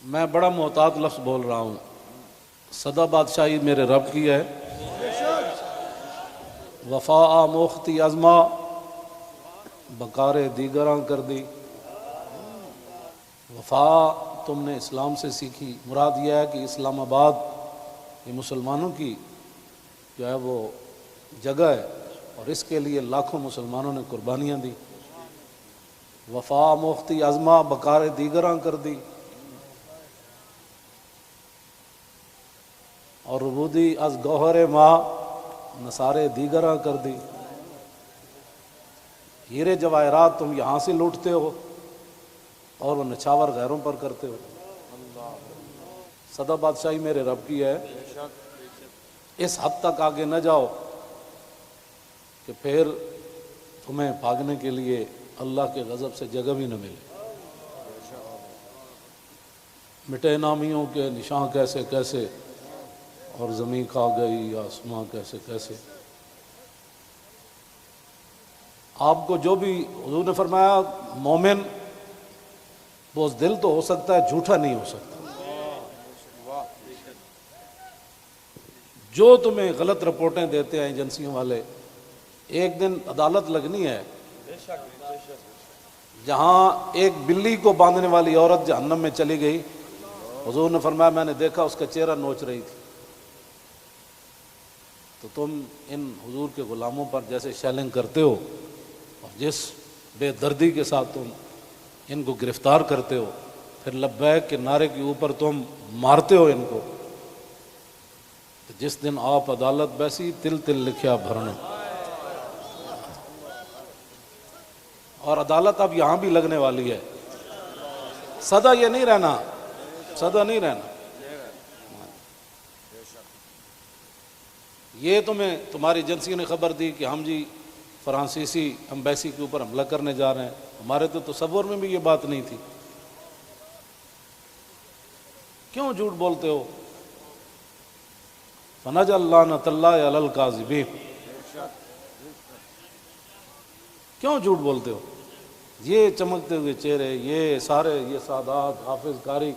میں بڑا محتاط لفظ بول رہا ہوں. سدا بادشاہی میرے رب کی ہے، وفا موختی ازما بکار دیگراں کر دی. وفا تم نے اسلام سے سیکھی. مراد یہ ہے کہ اسلام آباد یہ مسلمانوں کی جو ہے وہ جگہ ہے، اور اس کے لیے لاکھوں مسلمانوں نے قربانیاں دی. وفا موختی ازما بکار دیگراں کر دی، اور ربودی از گوہر ماں نثارے دیگراں کر دی. ہیرے جواہرات تم یہاں سے لوٹتے ہو اور وہ نچھاور غیروں پر کرتے ہو. سدا بادشاہی میرے رب کی ہے. اس حد تک آگے نہ جاؤ کہ پھر تمہیں بھاگنے کے لیے اللہ کے غضب سے جگہ بھی نہ ملے. مٹے نامیوں کے نشان کیسے کیسے، اور زمین کھا گئی آسماں کیسے کیسے. آپ کو جو بھی حضور نے فرمایا مومن بزدل تو ہو سکتا ہے، جھوٹا نہیں ہو سکتا. جو تمہیں غلط رپورٹیں دیتے ہیں ایجنسیوں والے، ایک دن عدالت لگنی ہے جہاں ایک بلی کو باندھنے والی عورت جہنم میں چلی گئی. حضور نے فرمایا میں نے دیکھا اس کا چہرہ نوچ رہی تھی. تو تم ان حضور کے غلاموں پر جیسے شیلنگ کرتے ہو اور جس بے دردی کے ساتھ تم ان کو گرفتار کرتے ہو، پھر لبیک کے نعرے کے اوپر تم مارتے ہو ان کو، تو جس دن آپ عدالت بیسی تل تل لکھیا بھرنا. اور عدالت اب یہاں بھی لگنے والی ہے. سدا یہ نہیں رہنا، سدا نہیں رہنا. یہ تمہیں تمہاری ایجنسیوں نے خبر دی کہ ہم جی فرانسیسی امبیسی کے اوپر حملہ کرنے جا رہے ہیں. ہمارے تو تصور میں بھی یہ بات نہیں تھی. کیوں جھوٹ بولتے ہو؟ فنجعل لعنۃ اللہ علی الکاذبین. کیوں جھوٹ بولتے ہو؟ یہ چمکتے ہوئے چہرے، یہ سارے، یہ سادات، حافظ قاری،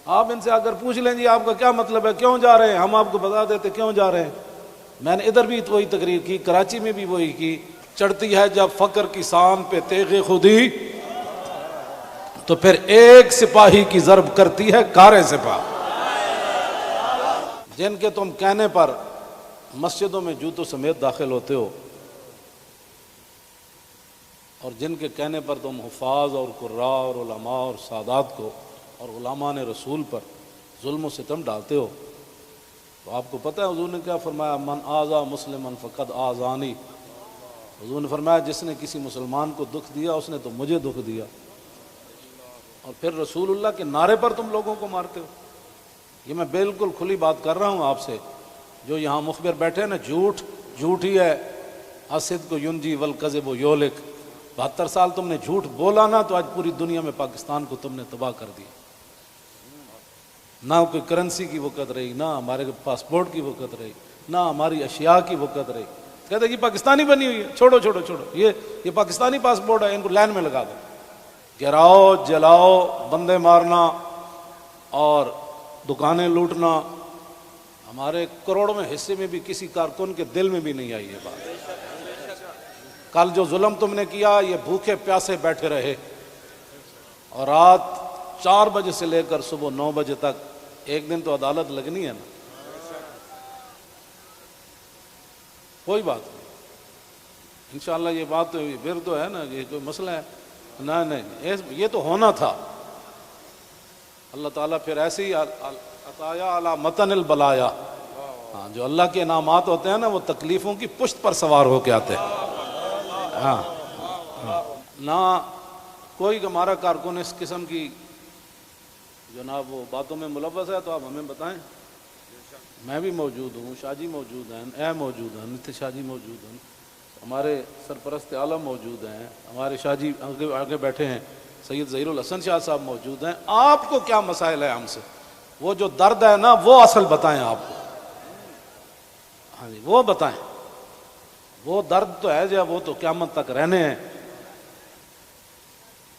آپ ان سے آ کر پوچھ لیں جی آپ کا کیا مطلب ہے، کیوں جا رہے ہیں؟ ہم آپ کو بتا دیتے کیوں جا رہے ہیں. میں نے ادھر بھی وہی تقریر کی، کراچی میں بھی وہی کی. چڑھتی ہے جب فقر کی سام پہ تیغ خودی، تو پھر ایک سپاہی کی ضرب کرتی ہے کارے سپاہ. جن کے تم کہنے پر مسجدوں میں جوتوں سمیت داخل ہوتے ہو، اور جن کے کہنے پر تم حفاظ اور قراء اور علماء اور سادات کو اور علماء نے رسول پر ظلم و ستم ڈالتے ہو، تو آپ کو پتہ ہے حضور نے کیا فرمایا؟ من آذا مسلمن فقد آذانی. حضور نے فرمایا جس نے کسی مسلمان کو دکھ دیا اس نے تو مجھے دکھ دیا. اور پھر رسول اللہ کے نعرے پر تم لوگوں کو مارتے ہو. یہ میں بالکل کھلی بات کر رہا ہوں آپ سے. جو یہاں مخبر بیٹھے ہیں نا، جھوٹ جھوٹ ہی ہے. الصدق ینجی والکذب یہلک. 72 سال تم نے جھوٹ بولا نا، تو آج پوری دنیا میں پاکستان کو تم نے تباہ کر دیا. نہ کوئی کرنسی کی وقت رہی، نہ ہمارے پاسپورٹ کی وقت رہی، نہ ہماری اشیاء کی وقت رہی. کہتے کہ پاکستانی بنی ہوئی ہے، چھوڑو چھوڑو چھوڑو، یہ پاکستانی پاسپورٹ ہے، ان کو لائن میں لگا دو. گراؤ، جلاؤ، بندے مارنا اور دکانیں لوٹنا، ہمارے کروڑوں میں حصے میں بھی کسی کارکن کے دل میں بھی نہیں آئی یہ بات. کل جو ظلم تم نے کیا، یہ بھوکے پیاسے بیٹھے رہے، اور رات 4 بجے سے لے کر صبح 9 بجے تک. ایک دن تو عدالت لگنی ہے نا. کوئی بات نہیں، انشاءاللہ. یہ بات تو پھر تو ہے نا، یہ کوئی مسئلہ ہے؟ نہیں، یہ تو ہونا تھا. اللہ تعالیٰ پھر ایسے ہی عطایا علی متن البلایا. ہاں، جو اللہ کے انعامات ہوتے ہیں نا، وہ تکلیفوں کی پشت پر سوار ہو کے آتے ہیں. ہاں، نہ کوئی ہمارا کارکن اس قسم کی جناب وہ باتوں میں ملوث ہے تو آپ ہمیں بتائیں. میں بھی موجود ہوں، شاہ جی موجود ہیں، اے موجود ہیں، نتھے شاہ جی موجود ہیں، ہمارے سرپرست عالم موجود ہیں، ہمارے شاہ جی آگے بیٹھے ہیں، سید ظہیر الحسن شاہ صاحب موجود ہیں. آپ کو کیا مسائل ہے ہم سے؟ وہ جو درد ہے نا، وہ اصل بتائیں آپ کو. ہاں جی، وہ بتائیں. وہ درد تو ہے جو وہ تو قیامت تک رہنے ہیں.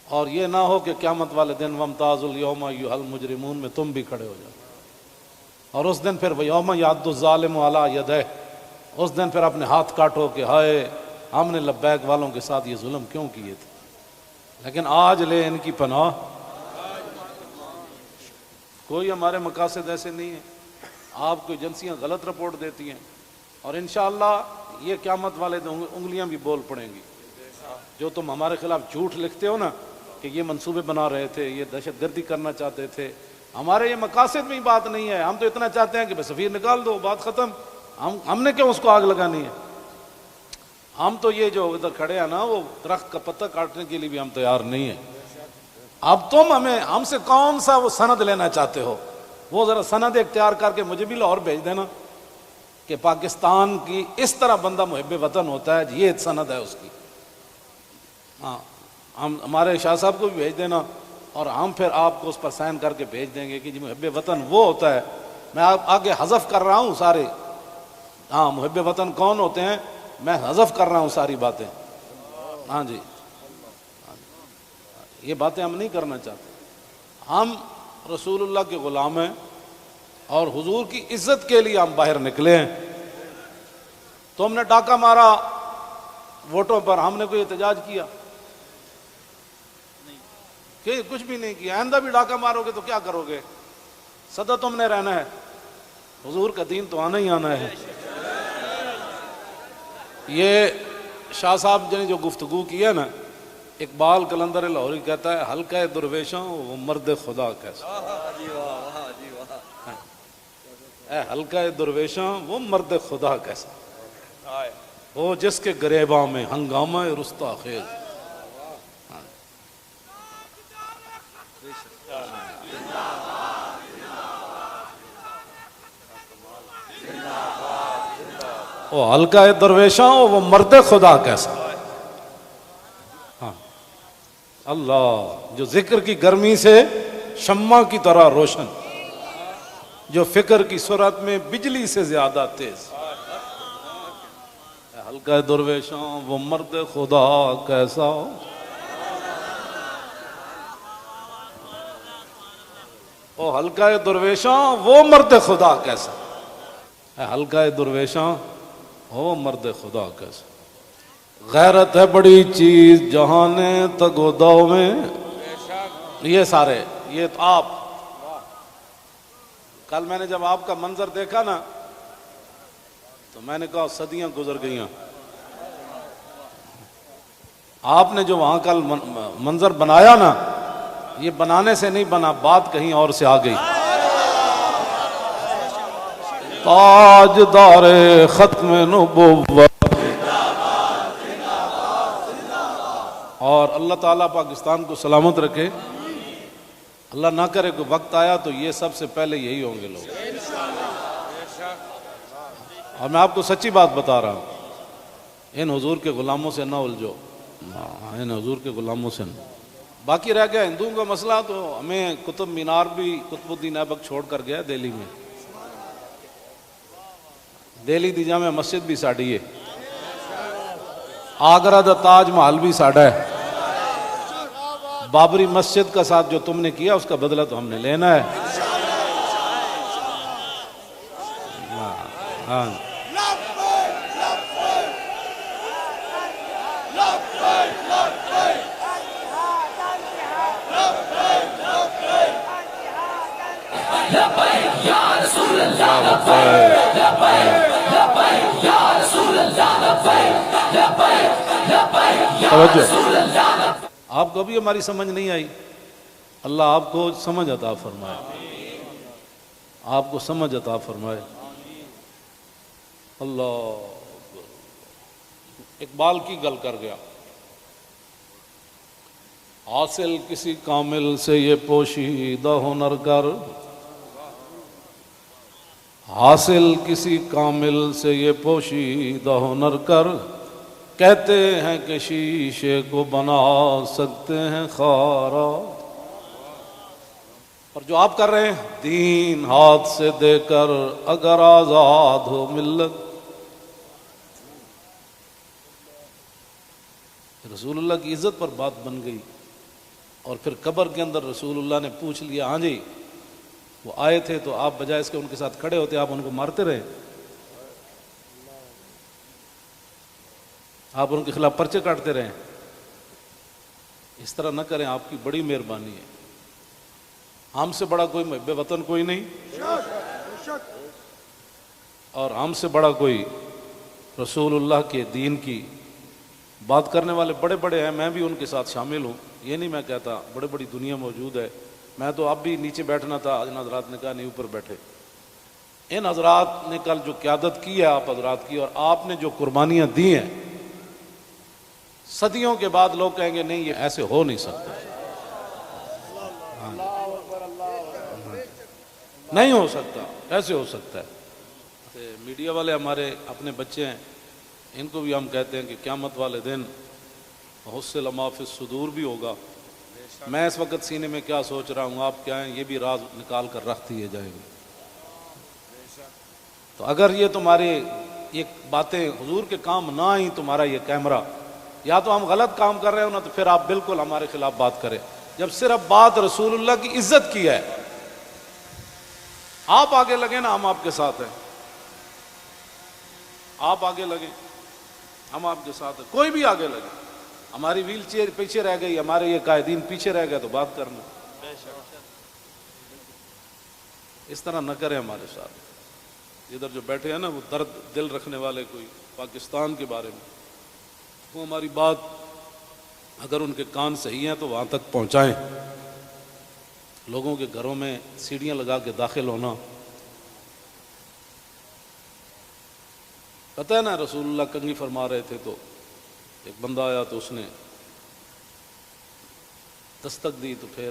اور یہ نہ ہو کہ قیامت والے دن وامتاز الیوم ایھا المجرمون میں تم بھی کھڑے ہو جاؤ، اور اس دن پھر یوم یعض الظالم علی یدیہ، اس دن پھر اپنے ہاتھ کاٹو کہ ہائے ہم نے لبیک والوں کے ساتھ یہ ظلم کیوں کیے تھے۔ لیکن آج لے ان کی پناہ، کوئی ہمارے مقاصد ایسے نہیں ہیں۔ آپ کو ایجنسیاں غلط رپورٹ دیتی ہیں، اور انشاءاللہ یہ قیامت والے دن انگلیاں بھی بول پڑیں گی۔ جو تم ہمارے خلاف جھوٹ لکھتے ہو نا کہ یہ منصوبے بنا رہے تھے، یہ دہشت گردی کرنا چاہتے تھے، ہمارے یہ مقاصد میں ہی بات نہیں ہے۔ ہم تو اتنا چاہتے ہیں کہ بس سفیر نکال دو، بات ختم۔ ہم نے کیوں اس کو آگ لگانی ہے؟ ہم تو یہ جو ادھر کھڑے ہیں نا، وہ درخت کا پتہ کاٹنے کے لیے بھی ہم تیار نہیں ہیں۔ اب تم ہم سے کون سا وہ سند لینا چاہتے ہو؟ وہ ذرا سند اختیار کر کے مجھے بھی لاہور بھیج دینا کہ پاکستان کی اس طرح بندہ محب وطن ہوتا ہے، یہ سند ہے اس کی۔ ہاں، ہمارے شاہ صاحب کو بھی بھیج دینا، اور ہم پھر آپ کو اس پر سائن کر کے بھیج دیں گے کہ جی محب وطن وہ ہوتا ہے۔ میں آگے حذف کر رہا ہوں سارے، ہاں محب وطن کون ہوتے ہیں میں حذف کر رہا ہوں ساری باتیں۔ ہاں جی، یہ باتیں ہم نہیں کرنا چاہتے۔ ہم رسول اللہ کے غلام ہیں، اور حضور کی عزت کے لیے ہم باہر نکلے ہیں۔ تم نے ڈاکہ مارا ووٹوں پر، ہم نے کوئی احتجاج کیا؟ کہ کچھ بھی نہیں کیا۔ آئندہ بھی ڈاکہ مارو گے تو کیا کرو گے؟ سدا تم نے رہنا ہے، حضور کا دین تو آنا ہی آنا ہے۔ یہ شاہ صاحب نے جو گفتگو کی ہے نا، اقبال قلندر لاہوری کہتا ہے ہلکا درویشوں وہ مرد خدا کیسا، اے ہلکا درویشوں وہ مرد خدا کیسا، وہ جس کے گریباں میں ہنگامہ رستا خیز۔ وہ ہلکا درویشوں وہ مرد خدا کیسا۔ ہاں اللہ، جو ذکر کی گرمی سے شمع کی طرح روشن، جو فکر کی سرعت میں بجلی سے زیادہ تیز۔ ہلکا درویشوں وہ مرد خدا کیسا، او ہلکا درویشوں وہ مرد خدا کیسا، ہلکا درویشوں وہ مرد خدا کیسا۔ غیرت ہے بڑی چیز جہانے تگو دو میں، یہ سارے یہ تو آپ، کل میں نے جب آپ کا منظر دیکھا نا تو میں نے کہا صدیاں گزر گئیں۔ آپ نے جو وہاں کل منظر بنایا نا، یہ بنانے سے نہیں بنا، بات کہیں اور سے آ گئی۔ تاجدار ختم نبوت، اور اللہ تعالیٰ پاکستان کو سلامت رکھے۔ اللہ نہ کرے کوئی وقت آیا تو یہ سب سے پہلے یہی ہوں گے لوگ۔ اور میں آپ کو سچی بات بتا رہا ہوں، ان حضور کے غلاموں سے نہ الجھو، ان حضور کے غلاموں سے نہ۔ باقی رہ گیا ہندوؤں کا مسئلہ، تو ہمیں قطب مینار بھی قطب الدین ایبک چھوڑ کر گیا دہلی میں۔ دہلی دی جامع مسجد بھی ساڑی ہے، آگرہ دا تاج محل بھی ساڑا ہے۔ بابری مسجد کا ساتھ جو تم نے کیا اس کا بدلہ تو ہم نے لینا ہے۔ ہاں آپ کو بھی ہماری سمجھ نہیں آئی، اللہ آپ کو سمجھ عطا فرمائے، آپ کو سمجھ عطا فرمائے۔ اللہ اقبال کی گل کر گیا، حاصل کسی کامل سے یہ پوشیدہ ہنر کر، حاصل کسی کامل سے یہ پوشیدہ ہنر کر، کہتے ہیں کہ شیشے کو بنا سکتے ہیں خارا۔ اور جو آپ کر رہے ہیں دین ہاتھ سے دے کر اگر آزاد ہو ملت، رسول اللہ کی عزت پر بات بن گئی، اور پھر قبر کے اندر رسول اللہ نے پوچھ لیا، ہاں جی وہ آئے تھے تو آپ بجائے اس کے ان کے ساتھ کھڑے ہوتے آپ ان کو مارتے رہے، آپ ان کے خلاف پرچے کاٹتے رہے؟ اس طرح نہ کریں، آپ کی بڑی مہربانی ہے، ہم سے بڑا کوئی محب وطن کوئی نہیں، اور ہم سے بڑا کوئی رسول اللہ کے دین کی بات کرنے والے بڑے بڑے ہیں، میں بھی ان کے ساتھ شامل ہوں، یہ نہیں میں کہتا، بڑی بڑی دنیا موجود ہے، میں تو اب بھی نیچے بیٹھنا تھا، ان حضرات نے کہا نہیں اوپر بیٹھے۔ ان حضرات نے کل جو قیادت کی ہے آپ حضرات کی، اور آپ نے جو قربانیاں دی ہیں، صدیوں کے بعد لوگ کہیں گے نہیں یہ ایسے ہو نہیں سکتا، نہیں ہو سکتا، ایسے ہو سکتا ہے۔ میڈیا والے ہمارے اپنے بچے ہیں، ان کو بھی ہم کہتے ہیں کہ قیامت والے دن حصل ما فی الصدور بھی ہوگا۔ میں اس وقت سینے میں کیا سوچ رہا ہوں، آپ کیا ہیں، یہ بھی راز نکال کر رکھ دیے جائیں گے۔ تو اگر یہ تمہاری یہ باتیں حضور کے کام نہ آئیں، تمہارا یہ کیمرہ، یا تو ہم غلط کام کر رہے ہو نا، تو پھر آپ بالکل ہمارے خلاف بات کریں۔ جب صرف بات رسول اللہ کی عزت کی ہے، آپ آگے لگے نا، ہم آپ کے ساتھ ہیں، آپ آگے لگیں، ہم آپ کے ساتھ ہیں، کوئی بھی آگے لگے، ہماری ویل چیئر پیچھے رہ گئی، ہمارے یہ قائدین پیچھے رہ گئے تو بات کرنا، اس طرح نہ کریں ہمارے ساتھ۔ ادھر جو بیٹھے ہیں نا وہ درد دل رکھنے والے، کوئی پاکستان کے بارے میں، وہ ہماری بات اگر ان کے کان صحیح ہیں تو وہاں تک پہنچائیں۔ لوگوں کے گھروں میں سیڑھیاں لگا کے داخل ہونا، پتہ ہے نا رسول اللہ کنگھی فرما رہے تھے تو ایک بندہ آیا تو اس نے دستک دی، تو پھر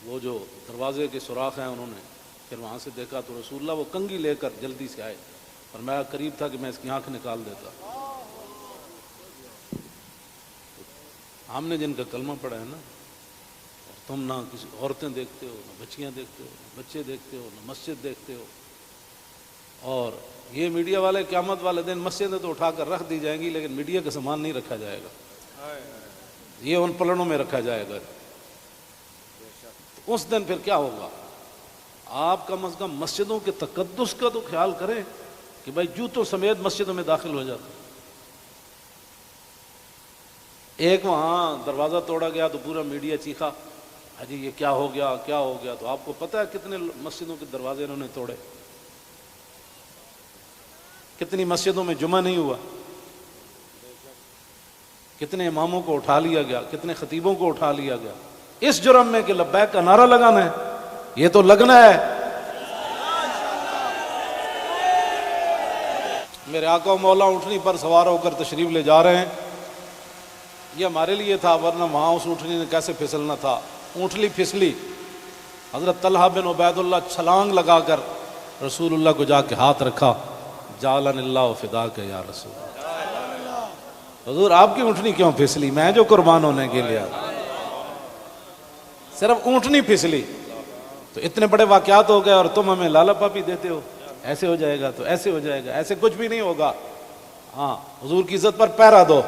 وہ جو دروازے کے سوراخ ہیں انہوں نے پھر وہاں سے دیکھا تو رسول اللہ وہ کنگھی لے کر جلدی سے آئے، اور میں قریب تھا کہ میں اس کی آنکھ نکال دیتا۔ ہم نے جن کا کلمہ پڑھا ہے نا، اور تم نہ کسی عورتیں دیکھتے ہو، نہ بچیاں دیکھتے ہو، نہ بچے دیکھتے ہو، نہ مسجد دیکھتے ہو، اور یہ میڈیا والے قیامت والے دن مسجدیں تو اٹھا کر رکھ دی جائیں گی، لیکن میڈیا کا سامان نہیں رکھا جائے گا، یہ ان پلڑوں میں رکھا جائے گا۔ اس دن پھر کیا ہوگا؟ آپ کم از کم مسجدوں کے تقدس کا تو خیال کریں کہ بھائی جوتوں سمیت مسجدوں میں داخل ہو جاتا۔ ایک وہاں دروازہ توڑا گیا تو پورا میڈیا چیخا، حجی یہ کیا ہو گیا، کیا ہو گیا؟ تو آپ کو پتہ ہے کتنے مسجدوں کے دروازے انہوں نے توڑے، کتنی مسجدوں میں جمعہ نہیں ہوا، کتنے اماموں کو اٹھا لیا گیا، کتنے خطیبوں کو اٹھا لیا گیا، اس جرم میں کہ لبیک کا نعرہ لگانا ہے، یہ تو لگنا ہے۔ میرے آقا و مولا اونٹنی پر سوار ہو کر تشریف لے جا رہے ہیں، یہ ہمارے لیے تھا، ورنہ وہاں اس اونٹنی نے کیسے پھسلنا تھا، اونٹلی پھسلی، حضرت طلحہ بن عبید اللہ چھلانگ لگا کر رسول اللہ کو جا کے ہاتھ رکھا، جعلن اللہ فداک یا رسول اللہ، حضور آپ کی اونٹنی کیوں پھسلی؟ میں جو قربان ہونے کے لیے صرف اونٹنی پھسلی تو اتنے بڑے واقعات ہو گئے، اور تم ہمیں لالا پاپی دیتے ہو، ایسے ہو جائے گا تو ایسے ہو جائے گا، ایسے کچھ بھی نہیں ہوگا۔ ہاں حضور کی عزت پر پہرا دو۔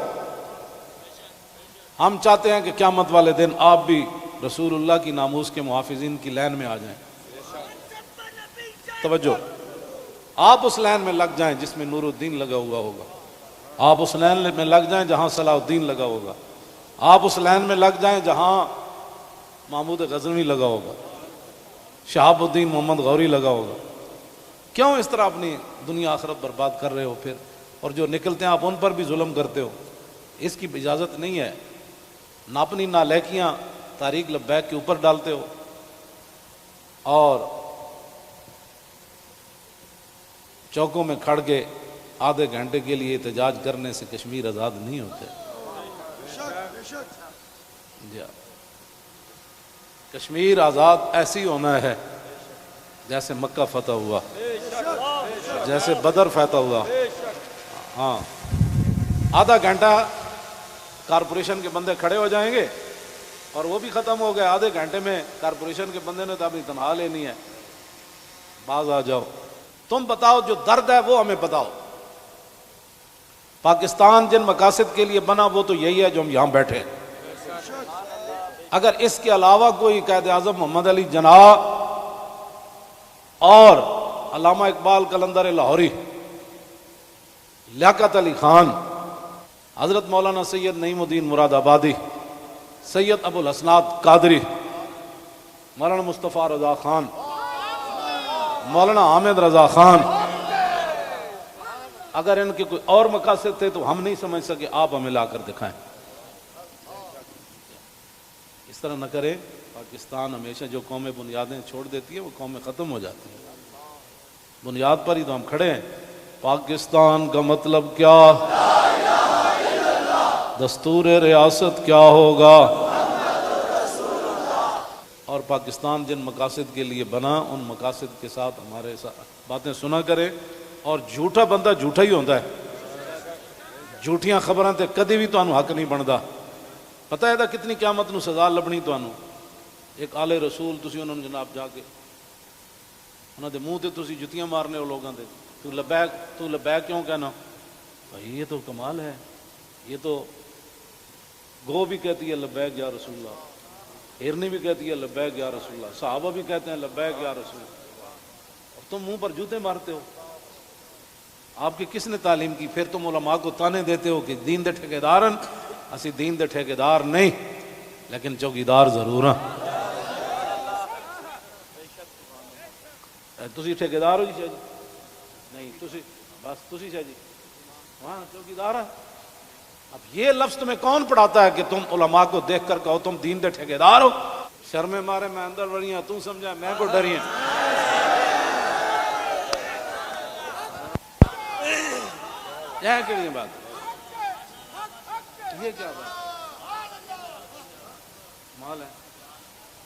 ہم چاہتے ہیں کہ قیامت والے دن آپ بھی رسول اللہ کی ناموس کے محافظین کی لائن میں آ جائیں۔ توجہ، آپ اس لائن میں لگ جائیں جس میں نور الدین لگا ہوا ہوگا، آپ اس لائن میں لگ جائیں جہاں صلاح الدین لگا ہوگا، آپ اس لائن میں لگ جائیں جہاں محمود غزنوی لگا ہوگا، شہاب الدین محمد غوری لگا ہوگا۔ کیوں اس طرح اپنی دنیا آخرت برباد کر رہے ہو پھر؟ اور جو نکلتے ہیں آپ ان پر بھی ظلم کرتے ہو، اس کی اجازت نہیں ہے۔ نہ اپنی نالائکیاں تاریخ لبیک کے اوپر ڈالتے ہو، اور چوکوں میں کھڑ کے آدھے گھنٹے کے لیے احتجاج کرنے سے کشمیر آزاد نہیں ہوتے۔ جی، کشمیر آزاد ایسی ہونا ہے جیسے مکہ فتح ہوا، جیسے بدر فتح ہوا۔ ہاں، آدھا گھنٹہ کارپوریشن کے بندے کھڑے ہو جائیں گے اور وہ بھی ختم ہو گئے، آدھے گھنٹے میں کارپوریشن کے بندے نے تو اپنی تنخواہ لینی ہے، باز آ جاؤ، تم بتاؤ جو درد ہے وہ ہمیں بتاؤ۔ پاکستان جن مقاصد کے لیے بنا وہ تو یہی ہے جو ہم یہاں بیٹھے ہیں۔ اگر اس کے علاوہ کوئی قائد اعظم محمد علی جناح اور علامہ اقبال قلندر لاہوری، لیاقت علی خان، حضرت مولانا سید نعیم الدین مراد آبادی، سید ابو الحسنات قادری، مولانا مصطفیٰ رضا خان، مولانا حامد رضا خان، اگر ان کے کوئی اور مقاصد تھے تو ہم نہیں سمجھ سکے، آپ ہمیں لا کر دکھائیں۔ اس طرح نہ کریں، پاکستان ہمیشہ جو قومیں بنیادیں چھوڑ دیتی ہیں وہ قومیں ختم ہو جاتی ہیں، بنیاد پر ہی تو ہم کھڑے ہیں۔ پاکستان کا مطلب کیا؟ دستور ریاست کیا ہوگا؟ اور پاکستان جن مقاصد کے لیے بنا ان مقاصد کے ساتھ ہمارے باتیں سنا کریں، اور جھوٹا بندہ جھوٹا ہی ہوتا ہے، جھوٹیاں خبراں تے کدی بھی تانوں حق نہیں بندا۔ پتہ ہے کتنی قیامت نو سزا لبنی تانوں۔ ایک آل رسول تسی انہوں نے جناب جا کے انہاں دے منہ تے تسی جتیاں مارنے ہو لوگاں دے، تو لبیک کیوں کہنا؟ بھائی یہ تو کمال ہے، یہ تو گو بھی کہتی ہے لبیک یا رسول اللہ، ہرنی بھی کہتی ہے لبیک یا رسول اللہ، صحابہ بھی کہتے ہیں لبیک یا رسول اللہ، اور تم منہ پر جوتے مارتے ہو۔ آپ کی کس نے تعلیم کی؟ پھر تم علماء کو تانے دیتے ہو کہ دین دے ٹھیکیدارن، اسی دین دے ٹھیکیدار نہیں لیکن چوکیدار ضرور ہیں۔ تسی ٹھیکیدار ہو جی شاہ جی؟ نہیں، تسی بس تسی شاہ جی وہاں چوکیدار ہیں۔ اب یہ لفظ تمہیں کون پڑھاتا ہے کہ تم علماء کو دیکھ کر کہو تم دین دے ٹھیکیدار ہو؟ شرم مارے میں اندر بڑی ہیں، تم سمجھا میں کو ڈری ہیں۔ یہ کیڑی بات؟ یہ کیا بات مال ہے؟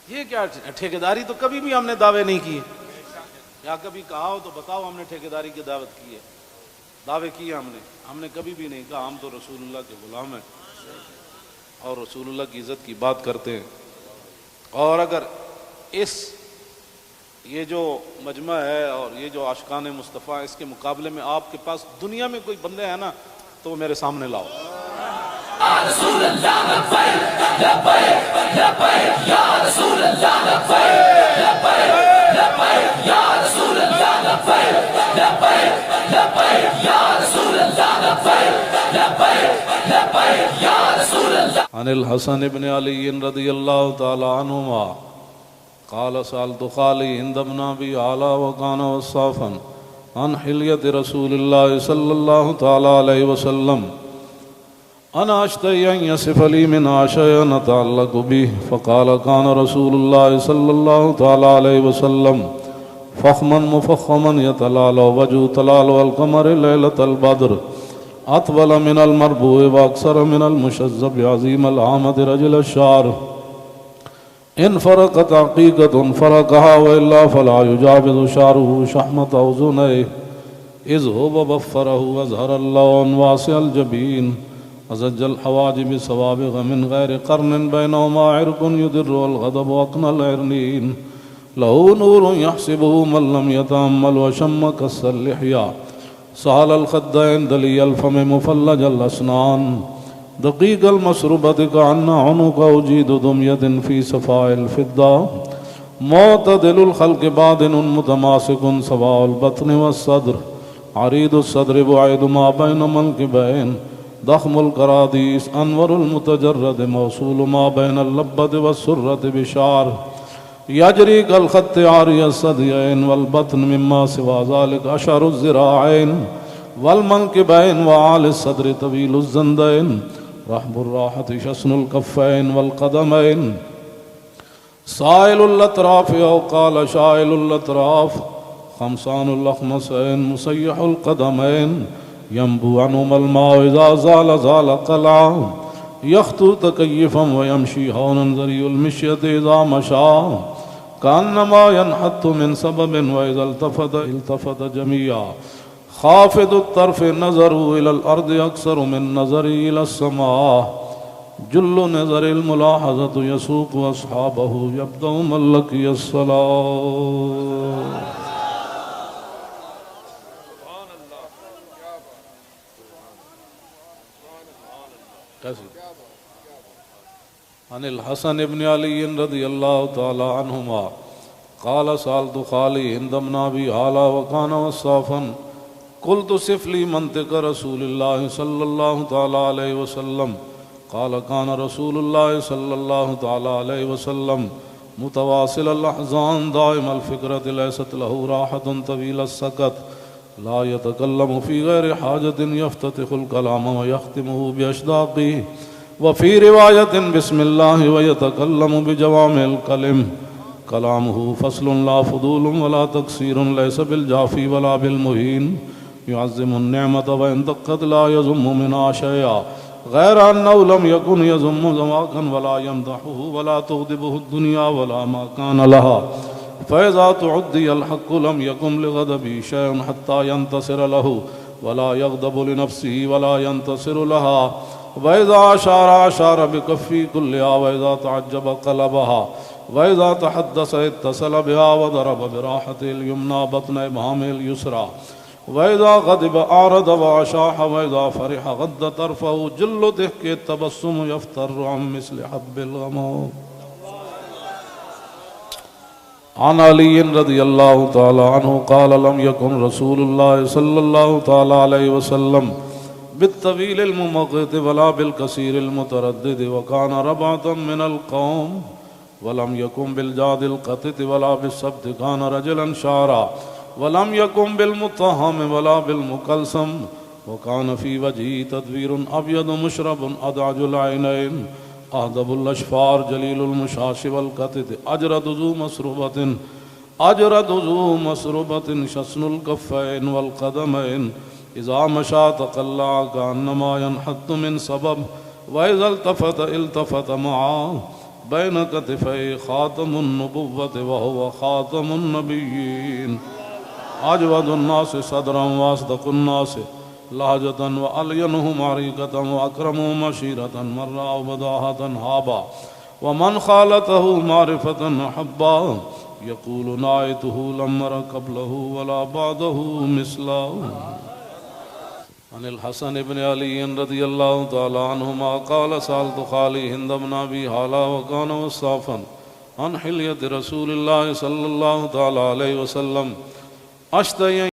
یہ کیا ٹھیکیداری؟ تو کبھی بھی ہم نے دعوے نہیں کیے، یا کبھی کہا ہو تو بتاؤ ہم نے ٹھیکیداری کی دعوت کی ہے؟ دعوے کیے ہم نے کبھی بھی نہیں کہا ہم تو رسول اللہ کے غلام ہیں اور رسول اللہ کی عزت کی بات کرتے ہیں۔ اور اگر یہ جو مجمع ہے اور یہ جو عاشقان مصطفیٰ، اس کے مقابلے میں آپ کے پاس دنیا میں کوئی بندے ہیں نا تو وہ میرے سامنے لاؤ۔ رسول اللہ لبیک لبیک لبیک یا رسول اللہ لبیک لبیک لبیک یا رسول اللہ لبیک لبیک لبیک یا رسول اللہ لبیک لبیک لبیک یا رسول اللہ۔ عن الحسن بن علی رضی اللہ تعالی عنہما قال سألت خالي عند ابن أبي علا وكان وصافا عن حلية رسول الله صلى الله تعالى عليه وسلم أنا أشتهي أن يصف لي منها شيئا أتعلق به فقال كان رسول الله صلى الله تعالى عليه وسلم فخما مفخما يتلالى وجه تلالى القمر ليلة البدر أطول من المربوع وأكثر من المشذب عظيم العامة رجل الشعر ان فرقت عقیقت فرقها وإلا فلا يجاوز شعره شحمة أذنيه إذ هو بفره وأزهر اللون واسع الجبين أزج الحواجب سوابغ من غير قرن بينهما عرق يدر الغضب وأقنى العرنين له نور يحسبه من لم يتأمل وشم كس اللحية سهل الخدين دلي الفم مفلج الأسنان دقيق المسربة كأن عنق أجيد دمية في صفاء الفضة معتدل الخلق بادن متماسك سواء البطن والصدر عريض الصدر بعيد ما بين منكبين ضخم الكراديس أنور المتجرد موصول ما بين اللبة والسرة بشعر يجري كالخط عاري الثديين والبطن مما سوى ذلك أشعر الذراعين والمنكبين وعالي الصدر طويل الزندين رحب الراحة شسن الكفين والقدمين سائل الأطراف أو قال شائل الأطراف خمسان الأخمسين مسيح القدمين ينبو عنهما الماء إذا زال زال قلعا يخطو تكيفا ويمشي هونا ذري المشية إذا مشى كأنما ينحط من سبب وإذا التفت جميعا خافض الطرف نظره إلى الأرض أكثر من نظره إلى السماء جل نظر الملاحظة يسوق أصحابه يبدأ من لقي الصلاة۔ عن الحسن بن علي رضي الله تعالى عنهما قال سألت خالي هند بن أبي هالة وكان وصافا قلت صف لي منطق رسول الله صلى الله تعالى عليه وسلم قال كان رسول الله صلى الله تعالى عليه وسلم متواصل الأحزان دائم الفكرة ليست له راحة طويل السكت لا يتكلم في غير حاجة يفتتح الكلام ويختمه بأشداقه وفي رواية بسم الله ويتكلم بجوامع الكلم كلامه فصل لا فضول ولا تقصير ليس بالجافي ولا بالمهين يعظم النعمة وإن دقت لا يذم منها شيئا غير أنه لم يكن يذم زواكا ولا يمدحه ولا تغضبه الدنيا ولا ما كان لها فإذا تعدي الحق لم يكن لغضبه شيء حتى ينتصر له ولا يغضب لنفسه ولا ينتصر لها وإذا أشار بكفي كلها وإذا تعجب قلبها وإذا تحدث اتصل بها وضرب براحته اليمنى بطن إبهامه اليسرى وإذا غضب أعرض وأشاح وإذا فرح غض طرفه جل ضحك التبسم يفتر عن مثل حب الغمام. عن علي رضي الله تعالى عنه قال لم يكن رسول الله صلى الله تعالى عليه وسلم بالطويل الممغط ولا بالكثير المتردد وكان ربعة من القوم ولم يكن بالجاد القطط ولا بالسبت كان رجلا شعرا ولم يكن بالمطهم ولا بالمكلسم وكان في وجهه تدوير أبيض مشرب أدعج العينين أهدب الأشفار جليل المشاش والقطط أجرد ذو مسربة شسن الكفين والقدمين إذا مشى تقلع كأنما ينحط من سبب وإذا التفت معه بين كتفي خاتم النبوة وهو خاتم النبيين أجود الناس صدرا وأصدق الناس لهجة وألينهم عريقة وأكرمهم عشيرة من رأوا بداهة هابا ومن خالته معرفة أحبا يقول نعيته لم أر قبله ولا بعده مثله. عن الحسن بن علي رضي الله تعالى عنهما قال سألت خالي هند بن أبي هالة وكان وصافا عن حلية رسول الله صلى الله تعالى عليه وسلم أشتهي